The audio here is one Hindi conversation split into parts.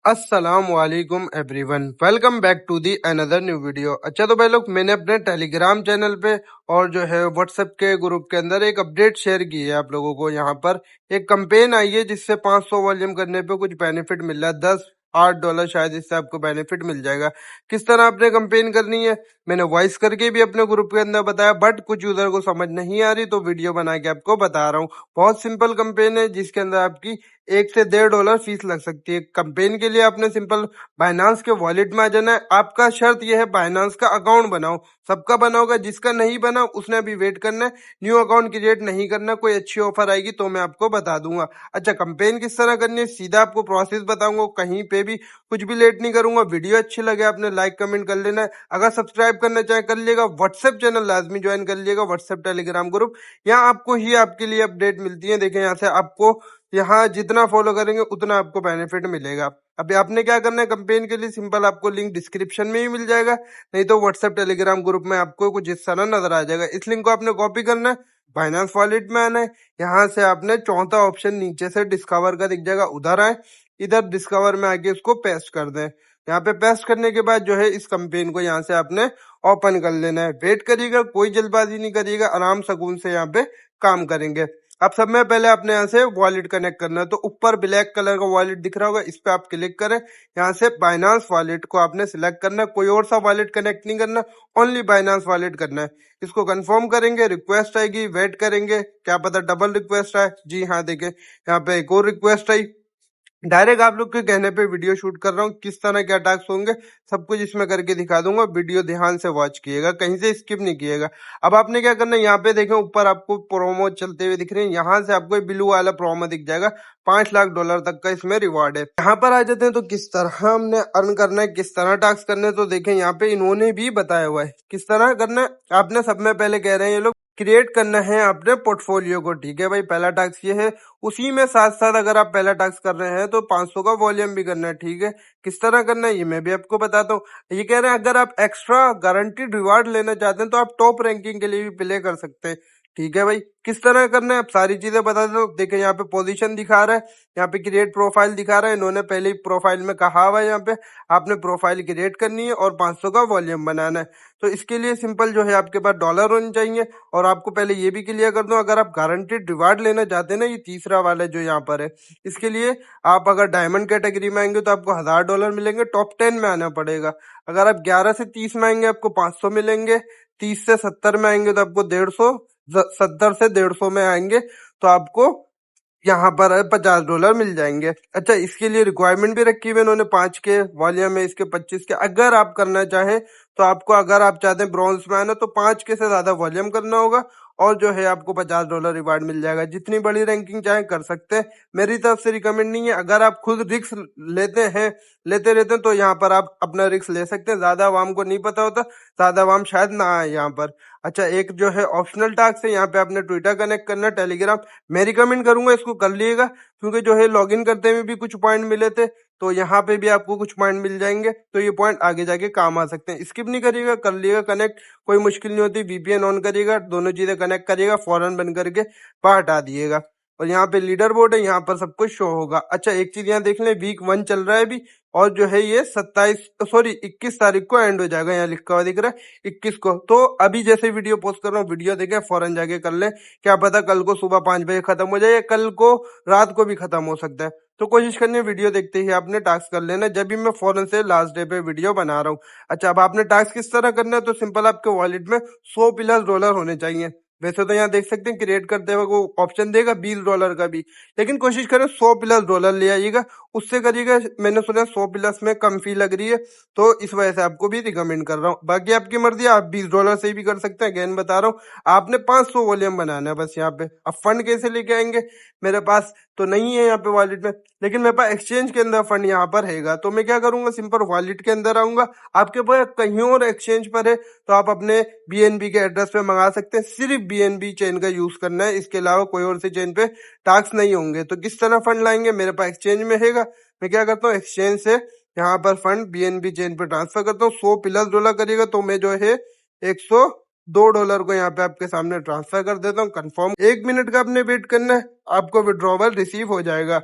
अस्सलाम वालेकुम everyone, welcome back to the another new video. अच्छा तो भाई लोग, मैंने अपने टेलीग्राम चैनल पे और जो है व्हाट्सएप के ग्रुप के अंदर एक अपडेट शेयर की है आप लोगों को। यहाँ पर एक कंपेन आई है जिससे 500 वॉल्यूम करने पे कुछ बेनिफिट मिल रहा है, 8 डॉलर शायद इससे आपको बेनिफिट मिल जाएगा। किस तरह आपने कंपेन करनी है मैंने वॉइस करके भी अपने ग्रुप के अंदर बताया, बट कुछ यूजर को समझ नहीं आ रही तो वीडियो बना के आपको बता रहा हूँ। बहुत सिंपल कंपेन है जिसके अंदर आपकी 1 से 1.5 डॉलर फीस लग सकती है। कंपेन के लिए आपने सिंपल बाइनांस के वॉलेट में आ जाना है। आपका शर्त यह है बाइनांस का अकाउंट बनाओ, सबका बना होगा, जिसका नहीं बना उसने अभी वेट करना है, न्यू अकाउंट क्रिएट नहीं करना। कोई अच्छी ऑफर आएगी तो मैं आपको बता दूंगा। अच्छा, कंपेन किस तरह करनी है सीधा आपको प्रोसेस बताऊंगा, कहीं पे भी कुछ भी लेट नहीं करूंगा। वीडियो अच्छी लगे आपने लाइक कमेंट कर लेना है, अगर सब्सक्राइब करना चाहे कर लिएगा। व्हाट्सएप चैनल लाजमी ज्वाइन कर लिएगा, व्हाट्सएप टेलीग्राम ग्रुप, यहाँ आपको ही आपके लिए अपडेट मिलती है। देखें यहाँ से आपको, यहाँ जितना फॉलो करेंगे उतना आपको बेनिफिट मिलेगा। अभी आपने क्या करना है कंपेन के लिए, सिंपल आपको लिंक डिस्क्रिप्शन में ही मिल जाएगा, नहीं तो व्हाट्सएप टेलीग्राम ग्रुप में आपको कुछ इस तरह नजर आ जाएगा। इस लिंक को आपने कॉपी करना है, बाइनांस वॉलेट में आना है, यहाँ से आपने चौथा ऑप्शन नीचे से डिस्कवर का दिख जाएगा, उधर आए, इधर डिस्कवर में आके उसको पेस्ट कर दें। यहाँ पे पेस्ट करने के बाद जो है इस कंपेन को यहाँ से आपने ओपन कर लेना है। वेट करिएगा, कोई जल्दबाजी नहीं करिएगा, आराम सुकून से यहाँ पे काम करेंगे। अब सब में पहले अपने यहाँ से वॉलेट कनेक्ट करना है, तो ऊपर ब्लैक कलर का वॉलेट दिख रहा होगा, इस पे आप क्लिक करें। यहाँ से बाइनांस वॉलेट को आपने सिलेक्ट करना है, कोई और सा वॉलेट कनेक्ट नहीं करना, ओनली बाइनांस वॉलेट करना है। इसको कंफर्म करेंगे, रिक्वेस्ट आएगी, वेट करेंगे, क्या पता डबल रिक्वेस्ट आए। जी हाँ, देखें यहाँ पे एक और रिक्वेस्ट आई। डायरेक्ट आप लोग के कहने पे वीडियो शूट कर रहा हूँ, किस तरह क्या टास्क होंगे सब कुछ इसमें करके दिखा दूंगा। वीडियो ध्यान से वॉच किएगा, कहीं से स्किप नहीं किएगा। अब आपने क्या करना है, यहाँ पे देखें ऊपर आपको प्रोमो चलते हुए दिख रहे हैं, यहाँ से आपको ब्लू वाला प्रोमो दिख जाएगा, 5 लाख डॉलर तक का इसमें रिवॉर्ड है। यहाँ पर आ जाते हैं तो किस तरह हमने अर्न करना है, किस तरह टास्क करने हैं, तो देखें यहाँ पे इन्होंने भी बताया हुआ है किस तरह करना है। आपने सब में पहले कह रहे हैं ये लोग क्रिएट करना है अपने पोर्टफोलियो को, ठीक है भाई, पहला टास्क ये है। उसी में साथ साथ अगर आप पहला टास्क कर रहे हैं तो 500 का वॉल्यूम भी करना है, ठीक है। किस तरह करना है ये मैं भी आपको बताता हूँ। ये कह रहे हैं अगर आप एक्स्ट्रा गारंटीड रिवार्ड लेना चाहते हैं तो आप टॉप रैंकिंग के लिए भी प्ले कर सकते हैं, ठीक है भाई। किस तरह करना है आप सारी चीजें बता दो। देखिए यहाँ पे पोजीशन दिखा रहा है, यहाँ पे क्रिएट प्रोफाइल दिखा रहा है, इन्होंने पहले ही प्रोफाइल में कहा हुआ है यहाँ पे आपने प्रोफाइल क्रिएट करनी है और 500 का वॉल्यूम बनाना है। तो इसके लिए सिंपल जो है आपके पास डॉलर होने चाहिए। और आपको पहले ये भी क्लियर कर दूं, अगर आप गारंटीड रिवार्ड लेना चाहते हैं ना, ये तीसरा वाला जो यहाँ पर है, इसके लिए आप अगर डायमंड कैटेगरी में आएंगे तो आपको $1000 मिलेंगे, टॉप 10 में आना पड़ेगा। अगर आप 11 से 30 में आएंगे आपको 500 मिलेंगे, 30 से 70 में आएंगे तो आपको 150, 70 से 150 में आएंगे तो आपको यहाँ पर $50 मिल जाएंगे। अच्छा, इसके लिए रिक्वायरमेंट भी रखी हुई है इन्होंने, 5 के वॉल्यूम है इसके, 25 के। अगर आप करना चाहें तो आपको, अगर आप चाहते हैं ब्रॉन्ज में आना तो 5 के से ज्यादा वॉल्यूम करना होगा और जो है आपको $50 रिवार्ड मिल जाएगा। जितनी बड़ी रैंकिंग चाहे कर सकते हैं, मेरी तरफ से रिकमेंड नहीं है। अगर आप खुद रिस्क लेते रहते हैं तो यहाँ पर आप अपना रिस्क ले सकते हैं। ज्यादा आवाम को नहीं पता होता, ज्यादा आवाम शायद ना आए यहाँ पर। अच्छा, एक जो है ऑप्शनल टास्क है, यहाँ पे आपने ट्विटर कनेक्ट करना, टेलीग्राम मैं रिकमेंड करूंगा इसको कर लिएगा, क्योंकि जो है लॉगिन करते हुए भी कुछ पॉइंट मिले थे, तो यहाँ पे भी आपको कुछ पॉइंट मिल जाएंगे, तो ये पॉइंट आगे जाके काम आ सकते हैं। स्किप नहीं करिएगा, कर लिएगा कनेक्ट, कोई मुश्किल नहीं होती। वीपीएन ऑन करिएगा, दोनों चीजें कनेक्ट करिएगा, फौरन बंद करके बाहर हटा दिएगा। और यहाँ पे लीडर बोर्ड है, यहाँ पर सब कुछ शो होगा। अच्छा, एक चीज यहाँ देख लें, वीक 1 चल रहा है अभी, और जो है ये 21 तारीख को एंड हो जाएगा, यहाँ लिखा हुआ दिख रहा है 21 को। तो अभी जैसे वीडियो पोस्ट कर रहा हूँ, वीडियो देखें, फौरन जाके कर लें, क्या पता कल को सुबह 5 बजे खत्म हो जाए या कल को रात को भी खत्म हो सकता है। तो कोशिश करनी है वीडियो देखते ही आपने टास्क कर लेना, जब भी मैं फौरन से लास्ट डे पे वीडियो बना रहा हूँ। अच्छा, अब आपने टास्क किस तरह करना है, तो सिंपल आपके वॉलेट में $100+ होने चाहिए। वैसे तो यहाँ देख सकते हैं क्रिएट करते हुए वो ऑप्शन देगा $20 का भी, लेकिन कोशिश करें $100+ ले आइएगा, उससे करिएगा। मैंने सुना 100+ में कम फी लग रही है, तो इस वजह से आपको भी रिकमेंड कर रहा हूँ। बाकी आपकी मर्जी, आप $20 से भी कर सकते हैं। अगेन बता रहा हूँ, आपने 500 वॉल्यूम बनाना है बस। यहाँ पे अब फंड कैसे लेके आएंगे, मेरे पास तो नहीं है यहाँ पे वॉलेट में, लेकिन मेरे पास एक्सचेंज के अंदर फंड यहाँ पर हैगा। तो मैं क्या करूंगा, सिंपल वॉलेट के अंदर आऊंगा, आपके पास कहीं और एक्सचेंज पर है तो आप अपने बीएनबी के एड्रेस पे मंगा सकते हैं। सिर्फ बीएनबी चेन का यूज करना है, इसके अलावा कोई और से चेन पे टास्क नहीं होंगे। तो किस तरह फंड लाएंगे, मेरे पास एक्सचेंज में हैगा, मैं क्या करता हूँ एक्सचेंज से यहाँ पर फंड बीएनबी चेन पे ट्रांसफर करता हूँ। $100+ करिएगा तो मैं जो है $102 को यहाँ पे आपके सामने ट्रांसफर कर देता हूँ। कंफर्म 1 मिनट का आपने वेट करना है, आपको विड्रॉवल रिसीव हो जाएगा।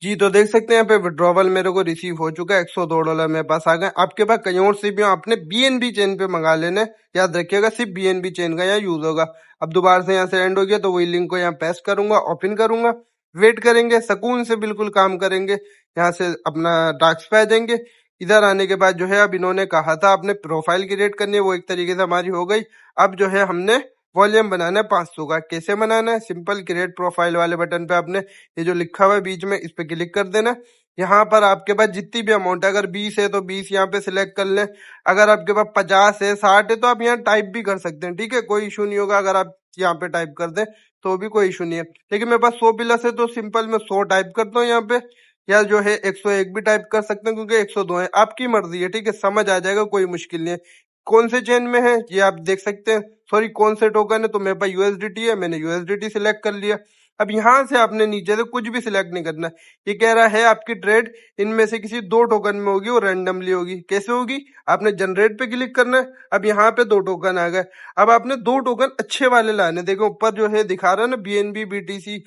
जी, तो देख सकते हैं यहाँ पे विड्रॉवल मेरे को रिसीव हो चुका है, $102 मेरे पास आ गए। आपके पास कहीं और से भी हो, आपने बीएनबी चेन पे मंगा लेने, याद रखिएगा सिर्फ बीएनबी चेन का यहाँ यूज होगा। अब दोबारा से यहाँ से एंड हो गया तो वही लिंक को यहाँ पेस्ट करूंगा, ओपन करूंगा, वेट करेंगे, सुकून से बिल्कुल काम करेंगे। यहाँ से अपना टास्क पे आ जाएंगे। इधर आने के बाद जो है अब इन्होंने कहा था आपने प्रोफाइल क्रिएट करनी है, वो एक तरीके से हमारी हो गई। अब जो है हमने वॉल्यूम बनाना है 500 का। कैसे बनाना है? सिंपल क्रिएट प्रोफाइल वाले बटन पे आपने ये जो लिखा हुआ है बीच में, इस पे क्लिक कर देना। यहाँ पर आपके पास जितनी भी अमाउंट है, अगर 20 है तो 20 यहाँ पे सिलेक्ट कर लें। अगर आपके पास 50 है, 60 है तो आप यहाँ टाइप भी कर सकते हैं, ठीक है, कोई इशू नहीं होगा। अगर आप यहाँ पे टाइप कर दें तो भी कोई इशू नहीं है। लेकिन मेरे पास 100 प्लस है तो सिंपल मैं 100 टाइप करता हूँ यहाँ पे, या जो है 101 भी टाइप कर सकते हैं क्योंकि 102 है। आपकी मर्जी है, ठीक है, समझ आ जाएगा, कोई मुश्किल नहीं है। कौन से चेन में है ये आप देख सकते हैं, सॉरी कौन से टोकन है, तो मेरे पास यूएसडीटी है, मैंने यूएसडीटी सिलेक्ट कर लिया। अब यहाँ से आपने नीचे से कुछ भी सिलेक्ट नहीं करना है। ये कह रहा है आपकी ट्रेड इनमें से किसी दो टोकन में होगी और रैंडमली होगी। कैसे होगी? आपने जनरेट पे क्लिक करना है। अब यहाँ पे दो टोकन आ गए। अब आपने दो टोकन अच्छे वाले लाने। देखो ऊपर जो है दिखा रहा है ना, बीएनबी बीटीसी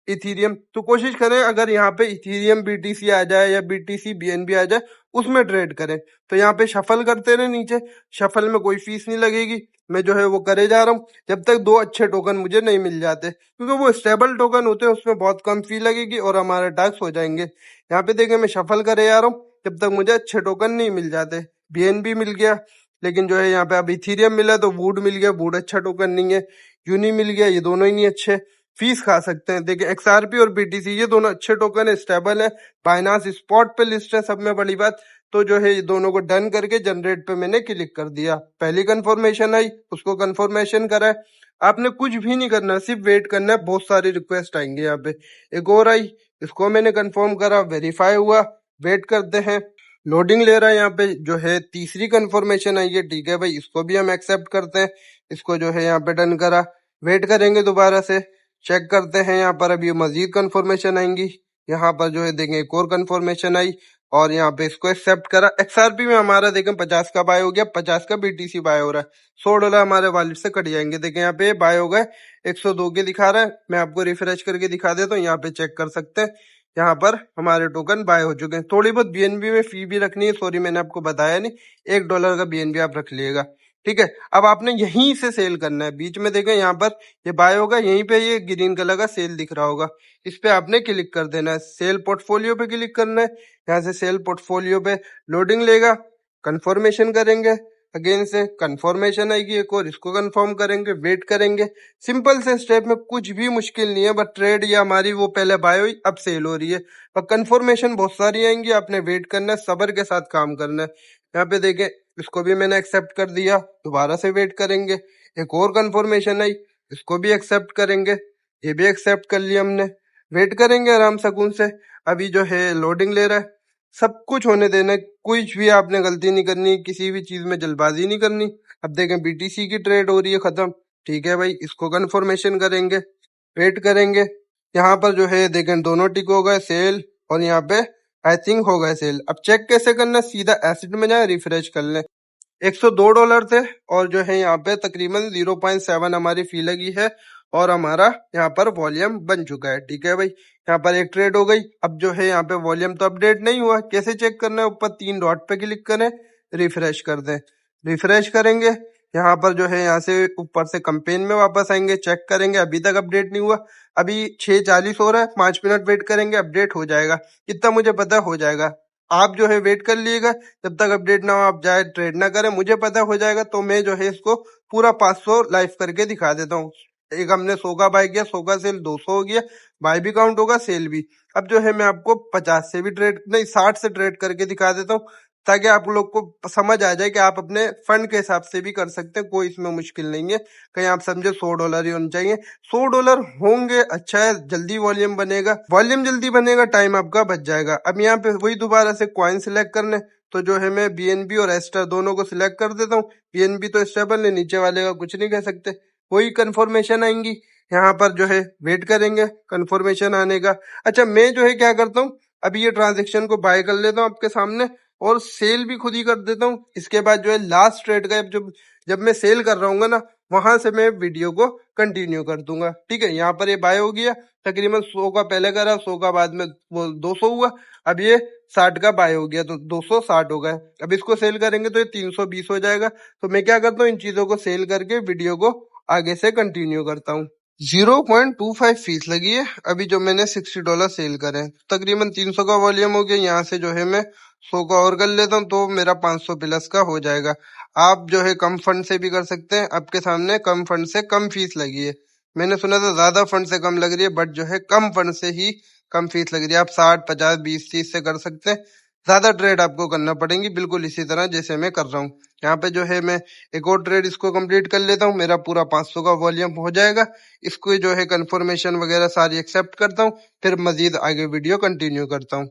इथीरियम, तो कोशिश करें अगर यहाँ पे इथीरियम बीटीसी आ जाए या बीटीसी बीएनबी आ जाए उसमें ट्रेड करें। तो यहाँ पे शफल करते रहे नीचे, शफल में कोई फीस नहीं लगेगी। मैं जो है वो करे जा रहा हूँ जब तक दो अच्छे टोकन मुझे नहीं मिल जाते, क्योंकि वो स्टेबल टोकन होते हैं, उसमें बहुत कम फी लगेगी और हमारे टास्क हो जाएंगे। यहाँ पे देखें मैं शफल करे जा रहा हूँ जब तक मुझे अच्छे टोकन नहीं मिल जाते। बीएनबी मिल गया, लेकिन जो है यहाँ पे अब इथीरियम मिला तो वुड मिल गया, वुड अच्छा टोकन नहीं है। यूनी मिल गया, ये दोनों ही नहीं अच्छे, फीस खा सकते हैं। देखिए एक्सआरपी और बीटीसी ये दोनों अच्छे टोकन है, स्टेबल है, बाइनांस स्पॉट पे लिस्ट है, सब में बड़ी बात। तो जो है ये दोनों को डन करके जनरेट पे मैंने क्लिक कर दिया। पहली कंफर्मेशन आई, उसको कंफर्मेशन करा है। आपने कुछ भी नहीं करना, सिर्फ वेट करना है, बहुत सारी रिक्वेस्ट आएंगे यहाँ पे। एक और आई, इसको मैंने कंफर्म करा, वेरीफाई हुआ, वेट करते हैं, लोडिंग ले रहा है। यहाँ पे जो है तीसरी कंफर्मेशन आई है, ठीक है भाई, इसको भी हम एक्सेप्ट करते हैं। इसको जो है यहाँ पे डन करा, वेट करेंगे, दोबारा से चेक करते हैं। यहाँ पर अभी मजीद कंफर्मेशन आएंगी। यहाँ पर जो है देखें एक और कंफर्मेशन आई और यहाँ पे इसको एक्सेप्ट करा। एक्सआरपी में हमारा देखें 50 का बाय हो गया, 50 का बीटीसी बाय हो रहा है, $100 हमारे वॉलेट से कट जाएंगे। देखें यहाँ पे बाय हो गए, 102 के दिखा रहा है। मैं आपको रिफ्रेश करके दिखा देता हूँ, यहाँ पे चेक कर सकते हैं। यहाँ पर हमारे टोकन बाय हो चुके हैं। थोड़ी बहुत बीएनबी में फी भी रखनी है, सॉरी मैंने आपको बताया नहीं, $1 का बीएनबी आप रख लिएगा, ठीक है। अब आपने यहीं से सेल करना है। बीच में देखें यहाँ पर ये बाय होगा, यहीं पे ये ग्रीन कलर का सेल दिख रहा होगा, इस पे आपने क्लिक कर देना है। सेल पोर्टफोलियो पे क्लिक करना है। यहाँ से सेल पोर्टफोलियो पे लोडिंग लेगा, कंफर्मेशन करेंगे, अगेन से कंफर्मेशन आएगी एक और, इसको कंफर्म करेंगे, वेट करेंगे। सिंपल से स्टेप में, कुछ भी मुश्किल नहीं है, बस ट्रेड ये हमारी वो पहले बाय हुई अब सेल हो रही है। और कंफर्मेशन बहुत सारी आएंगी, आपने वेट करना है, सब्र के साथ काम करना है। यहाँ पे देखें इसको भी मैंने एक्सेप्ट कर दिया, दोबारा से वेट करेंगे। एक और कंफर्मेशन आई, इसको भी एक्सेप्ट करेंगे, ये भी एक्सेप्ट कर लिया हमने, वेट करेंगे आराम सुकून से। अभी जो है लोडिंग ले रहा है, सब कुछ होने देना है, कुछ भी आपने गलती नहीं करनी, किसी भी चीज में जल्दबाजी नहीं करनी। अब देखें बीटीसी की ट्रेड हो रही है खत्म, ठीक है भाई, इसको कंफर्मेशन करेंगे, वेट करेंगे। यहाँ पर जो है देखें दोनों टिक हो गए, सेल और यहाँ पे आई थिंक हो गए सेल। अब चेक कैसे करना, सीधा एसिड में जाए, रिफ्रेश कर लें। $102 थे और जो है यहाँ पे तकरीबन 0.7 हमारी फी लगी है और हमारा यहाँ पर वॉल्यूम बन चुका है, ठीक है भाई। यहाँ पर एक ट्रेड हो गई। अब जो है यहाँ पे वॉल्यूम तो अपडेट नहीं हुआ, कैसे चेक करना है? ऊपर 3 डॉट पे क्लिक करें, रिफ्रेश कर दें, रिफ्रेश करेंगे। यहाँ पर जो है यहाँ से ऊपर से कंपेन में वापस आएंगे, चेक करेंगे, अभी तक अपडेट नहीं हुआ। अभी 6:40 हो रहा है, 5 मिनट वेट करेंगे, अपडेट हो जाएगा, इतना मुझे पता हो जाएगा। आप जो है वेट कर लीजिएगा, जब तक अपडेट ना हो आप जाए ट्रेड ना करें, मुझे पता हो जाएगा तो मैं जो है इसको पूरा 500 लाइव करके दिखा देता हूँ। एक हमने 100 का बाय किया, 100 का सेल 200 हो गया, बाय भी काउंट होगा, सेल भी। अब जो है मैं आपको 50 से भी ट्रेड नहीं 60 से ट्रेड करके दिखा देता हूँ, ताकि आप लोग को समझ आ जाए कि आप अपने फंड के हिसाब से भी कर सकते हैं, कोई इसमें मुश्किल नहीं है। कहीं आप समझे $100 ही होने चाहिए, $100 होंगे, अच्छा है, जल्दी वॉल्यूम बनेगा, वॉल्यूम जल्दी बनेगा, टाइम आपका बच जाएगा। अब यहाँ पे वही दोबारा से कॉइन सिलेक्ट करने, तो जो है मैं बीएनबी और एस्टर दोनों को सिलेक्ट कर देता हूँ। बीएनबी तो स्टेबल है, नीचे वाले का कुछ नहीं कह सकते। वही कंफर्मेशन आएंगी, यहाँ पर जो है वेट करेंगे कंफर्मेशन आने का। अच्छा मैं जो है क्या करता हूँ, अभी ये ट्रांजेक्शन को बाय कर लेता हूँ आपके सामने और सेल भी खुद ही कर देता हूँ। इसके बाद जो है लास्ट ट्रेड का जब मैं सेल कर रहा हूँ ना, वहां से मैं वीडियो को कंटिन्यू कर दूंगा। ठीक है, यहाँ पर ये बाय हो गया, तकरीबन 100 का पहले करा, 100 का बाद में वो 200 हुआ, अब ये 60 का बाय हो गया तो 260 हो गए। अब इसको सेल करेंगे तो ये 320 हो जाएगा। तो मैं क्या करता हूँ, इन चीजों को सेल करके वीडियो को आगे से कंटिन्यू करता हूँ। 0.25 फीस लगी है अभी जो मैंने $60 सेल करे हैं। तकरीबन 300 का वॉल्यूम हो गया। यहाँ से जो है मैं 100 का और कर लेता हूँ तो मेरा 500 प्लस का हो जाएगा। आप जो है कम फंड से भी कर सकते हैं। आपके सामने कम फंड से कम फीस लगी है। मैंने सुना था ज्यादा फंड से कम लग रही है, बट जो है कम फंड से ही कम फीस लग रही है। आप 60, 50, 20, 30 से कर सकते हैं। ज्यादा ट्रेड आपको करना पड़ेंगी, बिल्कुल इसी तरह जैसे मैं कर रहा हूँ। यहाँ पे जो है मैं एक और ट्रेड इसको कंप्लीट कर लेता हूँ, मेरा पूरा 500 का वॉल्यूम हो जाएगा। इसको जो है कंफर्मेशन वगैरह सारी एक्सेप्ट करता हूँ, फिर मजीद आगे वीडियो कंटिन्यू करता हूँ।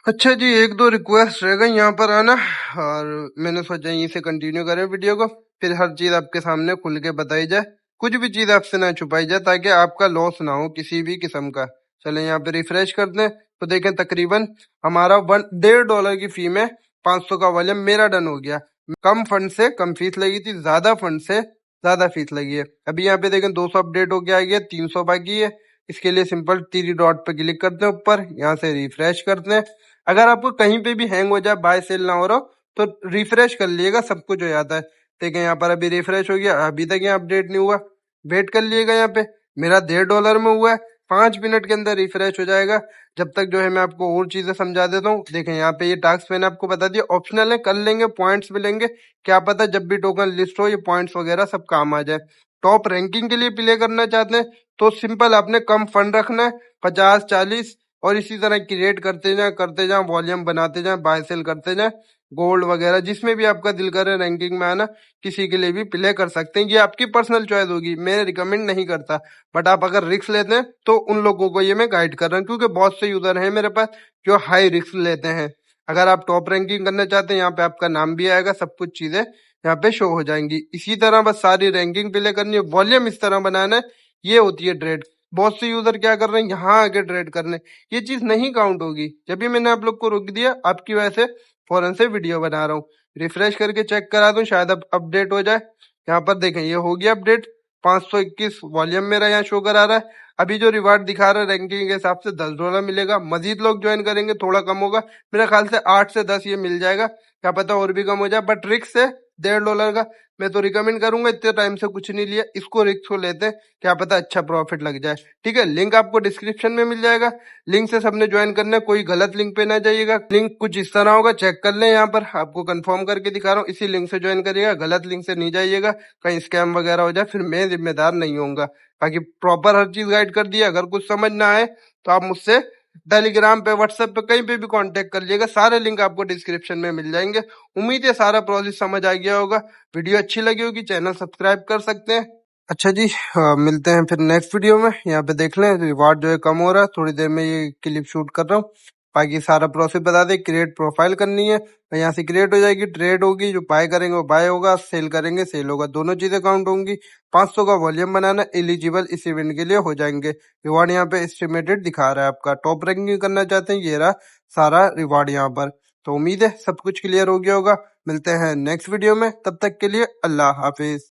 अच्छा जी, एक दो रिक्वेस्ट रह गई यहाँ पर आना, और मैंने सोचा यहीं से कंटिन्यू करें वीडियो को, फिर हर चीज आपके सामने खुल के बताई जाए, कुछ भी चीज आपसे ना छुपाई जाए, ताकि आपका लॉस ना हो किसी भी किस्म का। चले यहाँ पे रिफ्रेश कर दें तो देखें तकरीबन हमारा $1.5 की फी में 500 का वॉल्यूम मेरा डन हो गया। कम फंड से कम फीस लगी थी, ज्यादा फंड से ज्यादा फीस लगी है। अभी यहाँ पे देखें 200 अपडेट हो गया है, 300 बाकी है। इसके लिए सिंपल 3 डॉट पे क्लिक करते हैं ऊपर, यहाँ से रिफ्रेश करते हैं। अगर आपको कहीं पे भी हैंग हो जाए, बाय सेल ना हो रहा हो, तो रिफ्रेश कर लिएगा, सब कुछ हो जाता है। देखें यहाँ पर अभी रिफ्रेश हो गया, अभी तक यहाँ अपडेट नहीं हुआ। वेट कर लिएगा, यहाँ पे मेरा $1.5 में हुआ है। 5 मिनट के अंदर रिफ्रेश हो जाएगा। जब तक जो है मैं आपको और चीजें समझा देता हूँ। देखें यहाँ पे ये टास्क मैंने आपको बता दिया, ऑप्शनल है, कर लेंगे, पॉइंट्स मिलेंगे। क्या पता जब भी टोकन लिस्ट हो ये पॉइंट्स वगैरह सब काम आ जाए। टॉप रैंकिंग के लिए प्ले करना चाहते हैं तो सिंपल आपने कम फंड रखना है, 50, 40, और इसी तरह क्रिएट करते जाएं, वॉल्यूम बनाते जाएं, बाय सेल करते जाएं। गोल्ड वगैरह जिसमें भी आपका दिल करे रैंकिंग में आना, किसी के लिए भी प्ले कर सकते हैं। ये आपकी पर्सनल चॉइस होगी, मैं रिकमेंड नहीं करता, बट आप अगर रिस्क लेते हैं तो उन लोगों को ये मैं गाइड कर रहा हूँ, क्योंकि बहुत से यूजर हैं मेरे पास जो हाई रिस्क लेते हैं। अगर आप टॉप रैंकिंग करना चाहते हैं, यहाँ पे आपका नाम भी आएगा, सब कुछ चीजें यहाँ पे शो हो जाएंगी। इसी तरह बस सारी रैंकिंग प्ले करनी है, वॉल्यूम इस तरह बनाना है। ये होती है ट्रेड। बहुत से यूजर क्या कर रहे हैं, यहाँ आके ट्रेड करने, ये चीज नहीं काउंट होगी। जब भी मैंने आप लोग को रोक दिया, आपकी वजह से फौरन से वीडियो बना रहा हूँ। रिफ्रेश करके चेक करा दूं, शायद अब अपडेट हो जाए। यहाँ पर देखें ये हो गया अपडेट, 521 वॉल्यूम मेरा यहाँ शो करा रहा है। अभी जो रिवार्ड दिखा रहा है रैंकिंग के हिसाब से $10 मिलेगा। मजीद लोग ज्वाइन करेंगे थोड़ा कम होगा, मेरे ख्याल से 8 से 10 ये मिल जाएगा, क्या पता और भी कम हो जाए, बट रिक्स है $1.5 का। मैं तो रिकमेंड करूंगा, इतने टाइम से कुछ नहीं लिया, इसको रिक्स को लेते हैं, क्या पता अच्छा प्रॉफिट लग जाए। ठीक है, लिंक आपको डिस्क्रिप्शन में मिल जाएगा, लिंक से सबने ज्वाइन करना है, कोई गलत लिंक पे ना जाइएगा। लिंक कुछ इस तरह होगा, चेक कर लें, यहाँ पर आपको कंफर्म करके दिखा रहा हूँ, इसी लिंक से ज्वाइन करिएगा, गलत लिंक से नहीं जाइएगा, कहीं स्कैम वगैरह हो जाए फिर मैं जिम्मेदार नहीं होऊंगा। बाकी प्रॉपर हर चीज गाइड कर दिया। अगर कुछ समझ ना आए तो आप मुझसे टेलीग्राम पे, व्हाट्सएप पे, कहीं पे भी कांटेक्ट कर लीजिएगा, सारे लिंक आपको डिस्क्रिप्शन में मिल जाएंगे। उम्मीद है सारा प्रोसेस समझ आ गया होगा। वीडियो अच्छी लगी होगी, चैनल सब्सक्राइब कर सकते हैं। अच्छा जी, मिलते हैं फिर नेक्स्ट वीडियो में। यहाँ पे देख लें रिवार्ड जो है कम हो रहा है, थोड़ी देर में ये क्लिप शूट कर रहा हूँ। बाकी सारा प्रोसेस बता दें, क्रिएट प्रोफाइल करनी है, तो यहाँ से क्रिएट हो जाएगी, ट्रेड होगी, जो बाय करेंगे वो बाय होगा, सेल करेंगे सेल होगा, दोनों चीजें काउंट होंगी। 500 का वॉल्यूम बनाना, एलिजिबल इस इवेंट के लिए हो जाएंगे। रिवार्ड यहाँ पे एस्टिमेटेड दिखा रहा है आपका। टॉप रैंकिंग करना चाहते हैं, ये रहा सारा रिवार्ड यहाँ पर। तो उम्मीद है सब कुछ क्लियर हो गया होगा। मिलते हैं नेक्स्ट वीडियो में, तब तक के लिए अल्लाह हाफिज।